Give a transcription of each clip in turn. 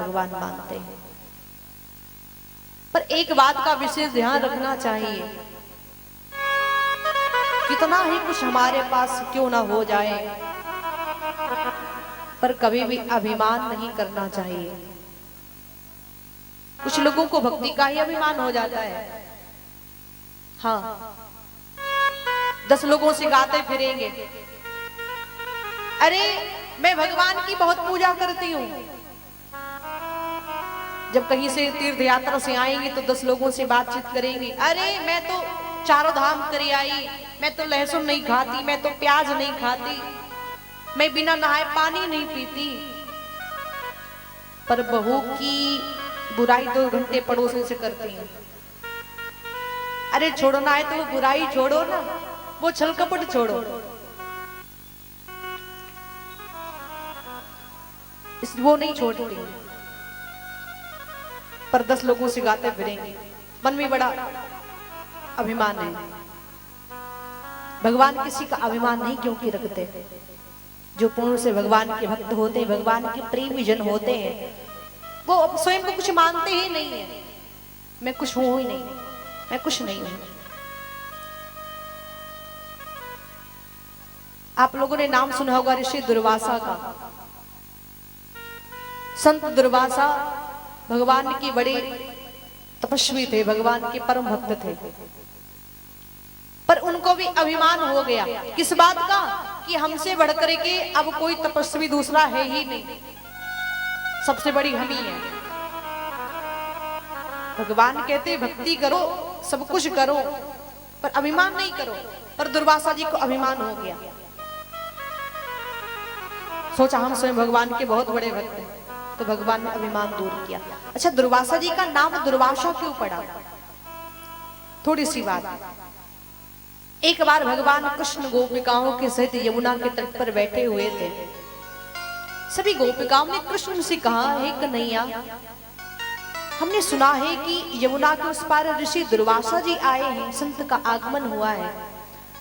भगवान मानते हैं। पर एक बात का विशेष ध्यान रखना चाहिए, कितना ही कुछ हमारे पास क्यों ना हो जाए, पर कभी भी अभिमान नहीं करना चाहिए। कुछ लोगों को भक्ति का ही अभिमान हो जाता है। हाँ, 10 लोगों से गाते फिरेंगे, अरे मैं भगवान की बहुत पूजा करती हूं। जब कहीं से तीर्थ यात्रा से आएंगे तो 10 लोगों से बातचीत करेंगे, अरे मैं तो चारों धाम कर आई, मैं तो लहसुन नहीं खाती, मैं तो प्याज नहीं खाती, मैं बिना नहाए पानी नहीं पीती। पर बहू की बुराई 2 घंटे पड़ोसन से करती हैं। अरे छोड़ना है तो वो बुराई छोड़ो ना, वो छल कपट छोड़ो। वो नहीं छोड़ती, पर 10 लोगों से गाते फिरेंगे, मन में बड़ा अभिमान है। भगवान किसी का अभिमान नहीं क्योंकि रखते, जो पूर्ण से भगवान के भक्त होते हैं, भगवान के प्रेमी जन होते हैं, वो स्वयं को कुछ मानते ही नहीं है। मैं कुछ हूं ही नहीं, मैं कुछ नहीं हूं। आप लोगों ने नाम सुना होगा ऋषि दुर्वासा का। संत दुर्वासा भगवान की बड़े तपस्वी थे, भगवान के परम भक्त थे। पर उनको भी अभिमान हो गया, किस बात का, कि हमसे बढ़कर के अब कोई तपस्वी दूसरा है ही नहीं, सबसे बड़ी हम ही है। भगवान कहते भक्ति करो, सब कुछ करो, पर अभिमान नहीं करो। पर दुर्वासा जी को अभिमान हो गया, सोचा हम स्वयं भगवान के बहुत बड़े भक्त हैं, तो भगवान ने अभिमान दूर किया। अच्छा, दुर्वासा जी का नाम दुर्वासा क्यों पड़ा? थोड़ी सी बात। एक बार भगवान कृष्ण गोपिकाओं के सहित यमुना के तट पर बैठे हुए थे। सभी गोपिकाओं ने कृष्ण से कहा, हे कन्हैया, हमने सुना है कि यमुना के उस पार ऋषि दुर्वासा जी आए हैं, संत का आगमन हुआ है,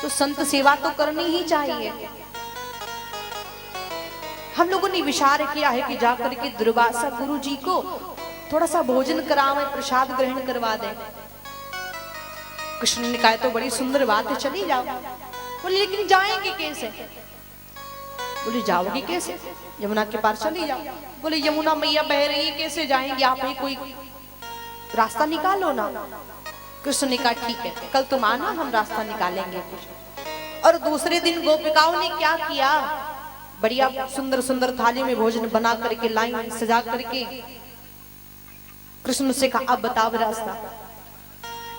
तो संत सेवा तो करनी ही चाहिए। हम लोगों ने विचार किया है कि जाकर के दुर्वासा गुरु जी को थोड़ा सा भोजन करावे, प्रसाद ग्रहण करवा दें। कृष्ण ने कहा तो बड़ी सुंदर बात है, चली जाओ। बोले लेकिन जाएंगे कैसे? बोले जाओगी कैसे? यमुना के पार चली जाओ। बोले यमुना मैया बह रही है, कैसे जाएंगे? आप ही कोई रास्ता निकालो ना। कृष्ण ने कहा ठीक है, कल तुम आना, हम रास्ता निकालेंगे कुछ। और दूसरे दिन गोपिकाओं ने क्या किया, बढ़िया सुंदर सुंदर थाली में भोजन बना करके लाइन सजा करके कृष्ण से कहा अब बताओ रास्ता।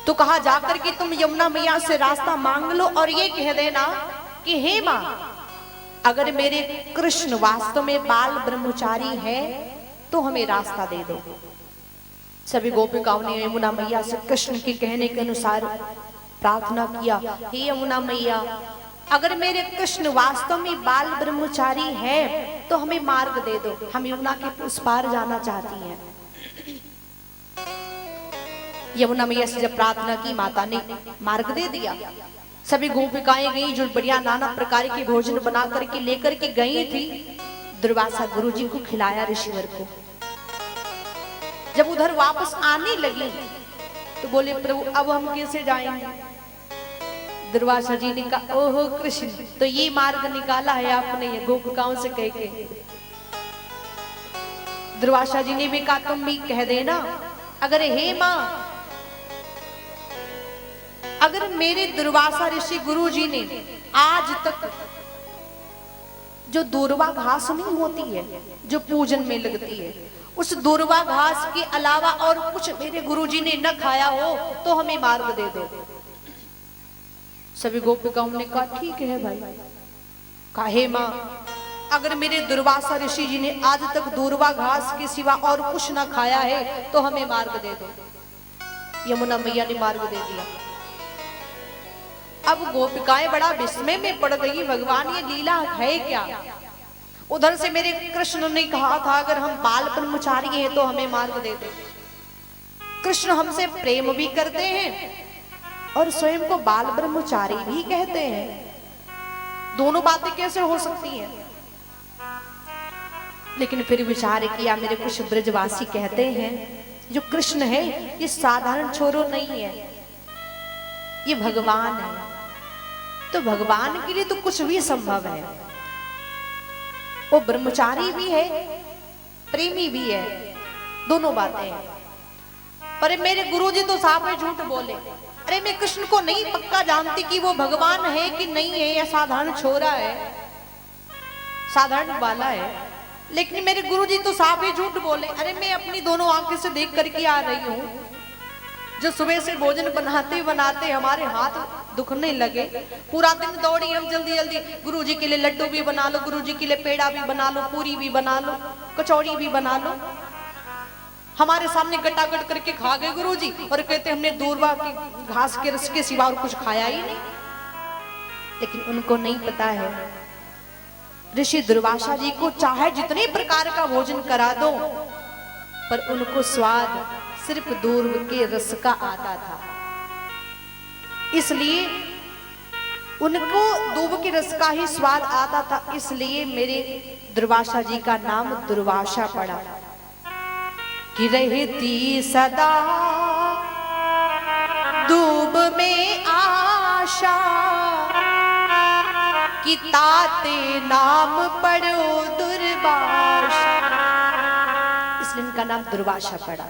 तो कहा जाकर के तुम यमुना मैया से रास्ता मांग लो और ये कह देना कि हे मां, अगर मेरे कृष्ण वास्तव में बाल ब्रह्मचारी है तो हमें रास्ता दे दो। सभी गोपिकाओं ने यमुना मैया से कृष्ण के कहने के अनुसार प्रार्थना किया, हे यमुना मैया, अगर मेरे कृष्ण वास्तव में बाल ब्रह्मचारी है तो हमें मार्ग दे दो, हम यमुना के उस पार जाना चाहती हैं। यमुना मैया से जब प्रार्थना की, माता ने मार्ग दे दिया। सभी गोपिकाएं गई जो बढ़िया नाना प्रकार के भोजन बना करके लेकर के गई थी, दुर्वासा गुरु जी को खिलाया ऋषिवर को। जब उधर वापस आने लगी तो बोले प्रभु अब हम कैसे जाएंगे? दुर्वासा जी ने कहा ओहो कृष्ण, तो ये मार्ग निकाला है आपने ये गोपिकाओं से कह के। दुर्वासा जी ने भी कहा तुम भी कह देना, अगर हे मां, अगर मेरे दुर्वासा ऋषि गुरु जी ने आज तक जो दूर्वा घास नहीं होती है जो पूजन में लगती है, उस दूर्वा घास के अलावा और कुछ मेरे गुरु जी ने न खाया हो तो हमें मार्ग दे दो। सभी गोपिकाओं ने कहा ठीक है भाई। काहे मां, अगर मेरे दुर्वासा ऋषि जी ने आज तक दूर्वा घास के सिवा और कुछ न खाया है तो हमें मार्ग दे दो। यमुना मैया ने मार्ग दे दिया। अब गोपिकाएं बड़ा विस्मय में पड़ गई, भगवान ये लीला है क्या? उधर से मेरे कृष्ण ने कहा था अगर हम बाल ब्रह्मचारी हैं तो हमें मार्ग दे दे। कृष्ण हमसे प्रेम भी करते हैं और स्वयं को बाल ब्रह्मचारी भी कहते हैं। दोनों बातें कैसे हो सकती हैं? लेकिन फिर विचार किया, मेरे कुछ ब्रजवासी कहते हैं जो कृष्ण है ये साधारण छोरो नहीं है, ये भगवान है। तो भगवान के लिए तो कुछ भी संभव है। वो ब्रह्मचारी भी है, प्रेमी भी है, दोनों बातें हैं। पर मेरे गुरुजी तो साफ में झूठ बोले। अरे मैं कृष्ण को नहीं पक्का जानती कि वो भगवान है कि नहीं है, या साधारण छोरा है, साधारण बाला है। लेकिन मेरे गुरुजी तो साफ ही झूठ बोले। अरे मैं अपनी दोनों आंखें से देख करके आ रही हूँ, जो सुबह से भोजन बनाते बनाते हमारे हाथ दुखने लगे। पूरा दिन दौड़ी हम, जल्दी जल्दी गुरुजी के लिए लड्डू भी बना लो, गुरुजी के लिए पेड़ा भी बना लो, पूरी भी बना लो, कचौड़ी भी बना लो। हमारे सामने गटागट करके खा गए गुरुजी, और कहते हमने दूरबा की घास के रस के सिवा और कुछ खाया ही नहीं। लेकिन उनको नहीं पता है, ऋषि दुर्वासा जी को चाहे जितने प्रकार का भोजन करा दो, पर उनको स्वाद सिर्फ दूर्व के रस का आता था। इसलिए उनको दूब के रस का ही स्वाद आता था, इसलिए मेरे दुर्वासा जी का नाम दुर्वासा पड़ा। कि रहती सदा दूब में आशा, कि ताते नाम पढ़ो दुर्वासा, इसलिए इनका नाम दुर्वासा पड़ा।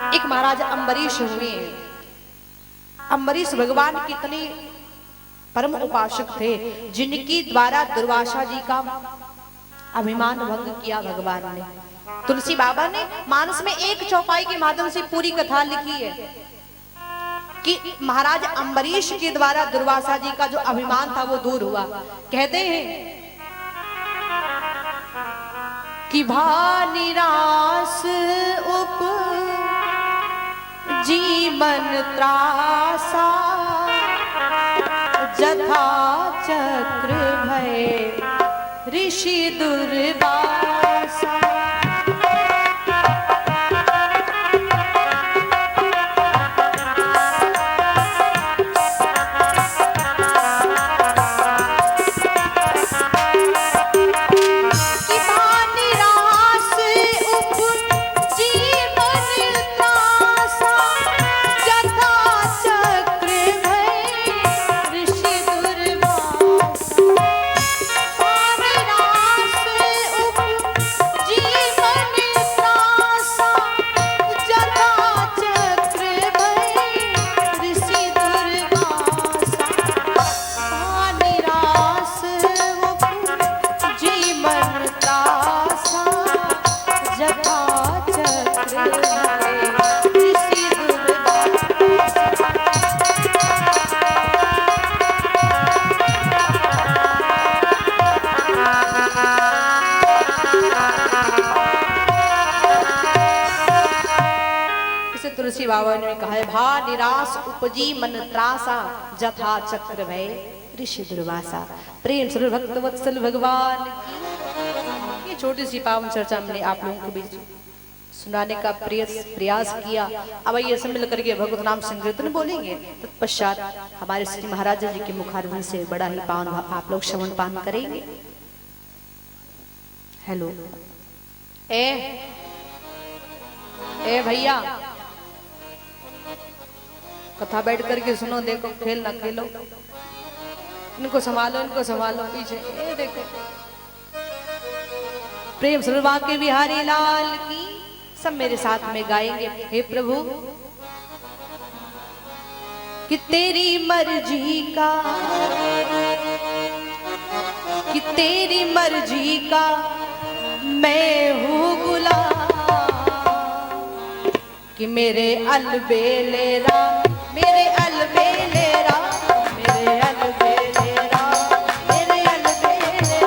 एक महाराज अम्बरीश हुए। अम्बरीश भगवान कितने परम उपासक थे, जिनकी द्वारा दुर्वासा जी का अभिमान भंग किया भगवान ने। तुलसी बाबा ने मानस में एक चौपाई के माध्यम से पूरी कथा लिखी है कि महाराज अम्बरीश के द्वारा दुर्वासा जी का जो अभिमान था वो दूर हुआ। कहते हैं कि भानिरास उप जीवन त्रासा, जथा चक्र भय ऋषि दुर्वासा। तुलसी बाबा ने कहा है, भा निराश उपजी मन त्रासा, जथा चक्र भय ऋषि दुर्वासा। प्रेम स्वरूप भक्त वत्सल भगवान की ये छोटी सी पावन चर्चा मैंने आप लोगों के बीच सुनाने का प्रयास किया। अब ये सब मिल करके भगवत नाम संकीर्तन बोलेंगे। तत्पश्चात हमारे श्री महाराज जी के मुखारविंद से बड़ा ही पावन आप लोग श्रवण पान करेंगे। हेलो ए भैया, कथा बैठ करके सुनो, देखो खेल ना खेलो, इनको संभालो, इनको संभालो। पीछे ए देखो, प्रेम सुरवा के बिहारी लाल की सब मेरे साथ में गाएंगे। हे प्रभु, कि तेरी मर्जी का, कि तेरी मर्जी का मैं हूँ गुलाम, कि मेरे अलबेले राम, मेरे अलबेले राम, मेरे अलबेले राम, मेरे अलबेले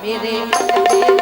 मेरे मन में